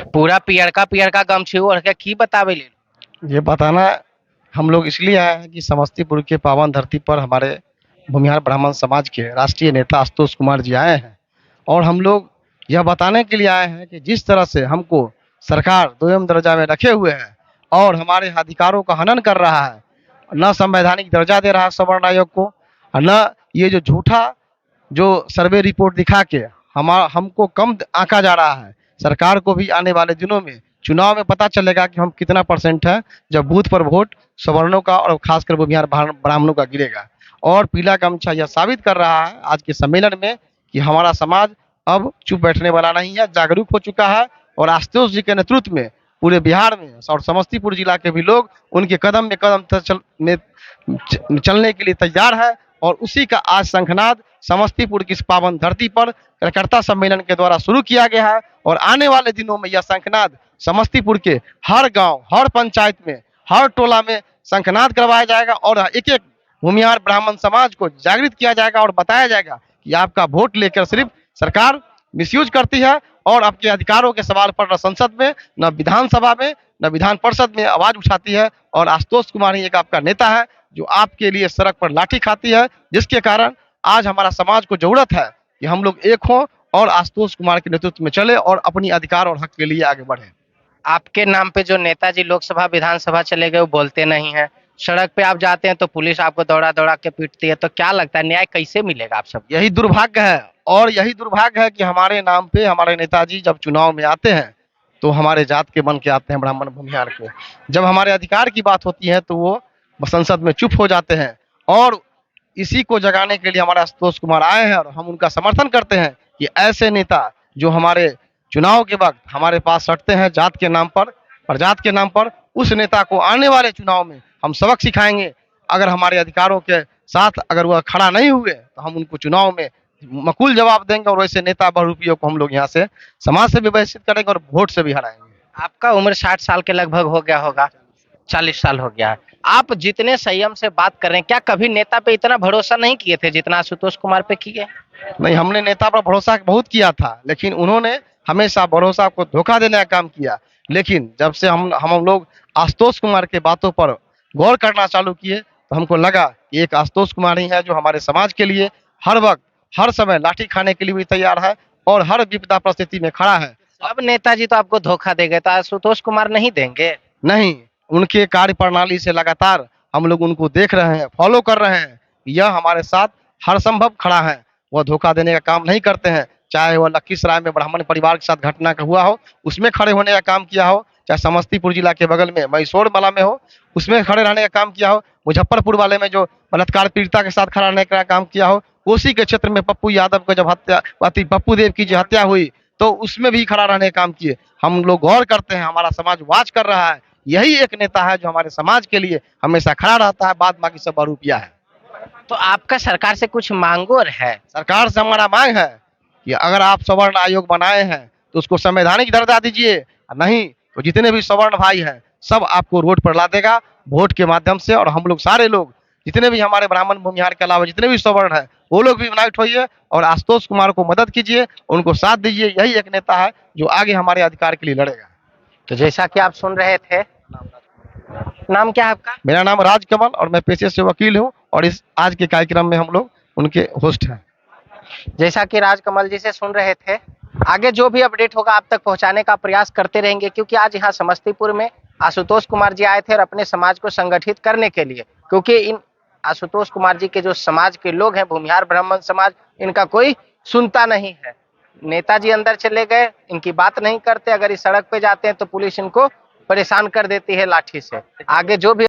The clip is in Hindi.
पूरा पियरका पियरका गमछी ओढ़ के की बतावे ले। ये बताना हम लोग इसलिए आए हैं कि समस्तीपुर के पावन धरती पर हमारे भूमिहार ब्राह्मण समाज के राष्ट्रीय नेता आशुतोष कुमार जी आए हैं और हम लोग यह बताने के लिए आए हैं कि जिस तरह से हमको सरकार दोयम दर्जा में रखे हुए है और हमारे अधिकारों का हनन कर रहा है, न संवैधानिक दर्जा दे रहा है सवर्ण आयोग को, और न ये जो झूठा जो सर्वे रिपोर्ट दिखा के हमको कम आंका जा रहा है। सरकार को भी आने वाले दिनों में चुनाव में पता चलेगा कि हम कितना परसेंट है जब बूथ पर वोट सवर्णों का और खासकर भूमिहार ब्राह्मणों का गिरेगा। और पीला गमछा यह साबित कर रहा है आज के सम्मेलन में कि हमारा समाज अब चुप बैठने वाला नहीं है, जागरूक हो चुका है और आशुतोष जी के नेतृत्व में पूरे बिहार में और समस्तीपुर जिला के भी लोग उनके कदम में कदम चलने के लिए तैयार है। और उसी का आज शंखनाद समस्तीपुर की इस पावन धरती पर कार्यकर्ता सम्मेलन के द्वारा शुरू किया गया है और आने वाले दिनों में यह शंखनाद समस्तीपुर के हर गांव, हर पंचायत में, हर टोला में शंखनाद करवाया जाएगा और एक एक भूमिहार ब्राह्मण समाज को जागृत किया जाएगा और बताया जाएगा कि आपका वोट लेकर सिर्फ सरकार मिसयूज करती है और आपके अधिकारों के सवाल पर न संसद में, न विधानसभा में, न विधान परिषद में आवाज उठाती है। और आशुतोष कुमार ही एक आपका नेता है जो आपके लिए सड़क पर लाठी खाती है, जिसके कारण आज हमारा समाज को जरूरत है कि हम लोग एक हों और आशुतोष कुमार के नेतृत्व में चले और अपनी अधिकार और हक के लिए आगे बढ़े। आपके नाम पे जो नेताजी लोकसभा विधानसभा चले गए वो बोलते नहीं है, सड़क पे आप जाते हैं तो पुलिस आपको दौड़ा दौड़ा के पीटती है, तो क्या लगता है न्याय कैसे मिलेगा आप सब? यही दुर्भाग्य है और यही दुर्भाग्य है कि हमारे नाम पे हमारे नेताजी जब चुनाव में आते हैं तो हमारे जात के बन के आते हैं, ब्राह्मण भूमिहार के। जब हमारे अधिकार की बात होती है तो वो संसद में चुप हो जाते हैं और इसी को जगाने के लिए हमारे आशुतोष कुमार आए हैं और हम उनका समर्थन करते हैं कि ऐसे नेता जो हमारे चुनाव के वक्त हमारे पास सटते हैं जात के नाम पर, प्रजात के नाम पर, उस नेता को आने वाले चुनाव में हम सबक सिखाएंगे। अगर हमारे अधिकारों के साथ अगर वह खड़ा नहीं हुए तो हम उनको चुनाव में मकुल जवाब देंगे और वैसे नेता बहुरूपियों को हम लोग यहाँ से समाज से विभाजित करेंगे और वोट से भी हराएंगे। आपका उम्र 60 साल के लगभग हो गया होगा, 40 साल हो गया है। आप जितने संयम से बात कर रहे हैं, क्या कभी नेता पे इतना भरोसा नहीं किए थे जितना आशुतोष कुमार पे किए? नहीं, हमने नेता पर भरोसा बहुत किया था, लेकिन उन्होंने हमेशा भरोसा को धोखा देने का काम किया। लेकिन जब से हम लोग आशुतोष कुमार के बातों पर गौर करना चालू किए तो हमको लगा कि एक आशुतोष कुमार ही है जो हमारे समाज के लिए हर वक्त, हर समय लाठी खाने के लिए भी तैयार है और हर विपदा परिस्थिति में खड़ा है। अब नेताजी तो आपको धोखा दे गए, तो आशुतोष कुमार नहीं देंगे? नहीं, उनके कार्य प्रणाली से लगातार हम लोग उनको देख रहे हैं, फॉलो कर रहे हैं। यह हमारे साथ हर संभव खड़ा है, वह धोखा देने का काम नहीं करते हैं। चाहे वह लखीसराय में ब्राह्मण परिवार के साथ घटना का हुआ हो, उसमें खड़े होने का काम किया हो, चाहे समस्तीपुर जिला के बगल में महिषौर वाला में हो, उसमें खड़े रहने का काम किया हो, मुजफ्फरपुर वाले में जो बलात्कार पीड़िता के साथ खड़ा रहने का काम किया हो, कोसी के क्षेत्र में पप्पू यादव को जब पप्पू देव की जो हत्या हुई तो उसमें भी खड़ा रहने का काम किए। हम लोग गौर करते हैं, हमारा समाज वाच कर रहा है। यही एक नेता है जो हमारे समाज के लिए हमेशा खड़ा रहता है, बाद बाकी सब बहुरूपिया है। तो आपका सरकार से कुछ मांगो है? सरकार से हमारा मांग है कि अगर आप सवर्ण आयोग बनाए हैं तो उसको संवैधानिक दर्जा दीजिए, नहीं तो जितने भी सवर्ण भाई हैं सब आपको रोड पर ला देगा वोट के माध्यम से। और हम लोग सारे लोग जितने भी हमारे ब्राह्मण भूमिहार के अलावा जितने भी सवर्ण हैं वो लोग भी यूनाइट होइए और आशुतोष कुमार को मदद कीजिए, उनको साथ दीजिए। यही एक नेता है जो आगे हमारे अधिकार के लिए लड़ेगा। तो जैसा कि आप सुन रहे थे, नाम क्या है आपका? मेरा नाम राजकमल और मैं पेशे से वकील हूँ और इस आज के कार्यक्रम में हम लोग उनके होस्ट हैं। जैसा कि राजकमल जी से सुन रहे थे, आगे जो भी अपडेट होगा आप तक पहुंचाने का प्रयास करते रहेंगे, क्योंकि आज यहाँ समस्तीपुर में आशुतोष कुमार जी आए थे और अपने समाज को संगठित करने के लिए, क्योंकि इन आशुतोष कुमार जी के जो समाज के लोग हैं, भूमिहार ब्राह्मण समाज, इनका कोई सुनता नहीं है। नेताजी अंदर चले गए, इनकी बात नहीं करते, अगर इस सड़क पे जाते हैं तो पुलिस इनको परेशान कर देती है लाठी से। आगे जो भी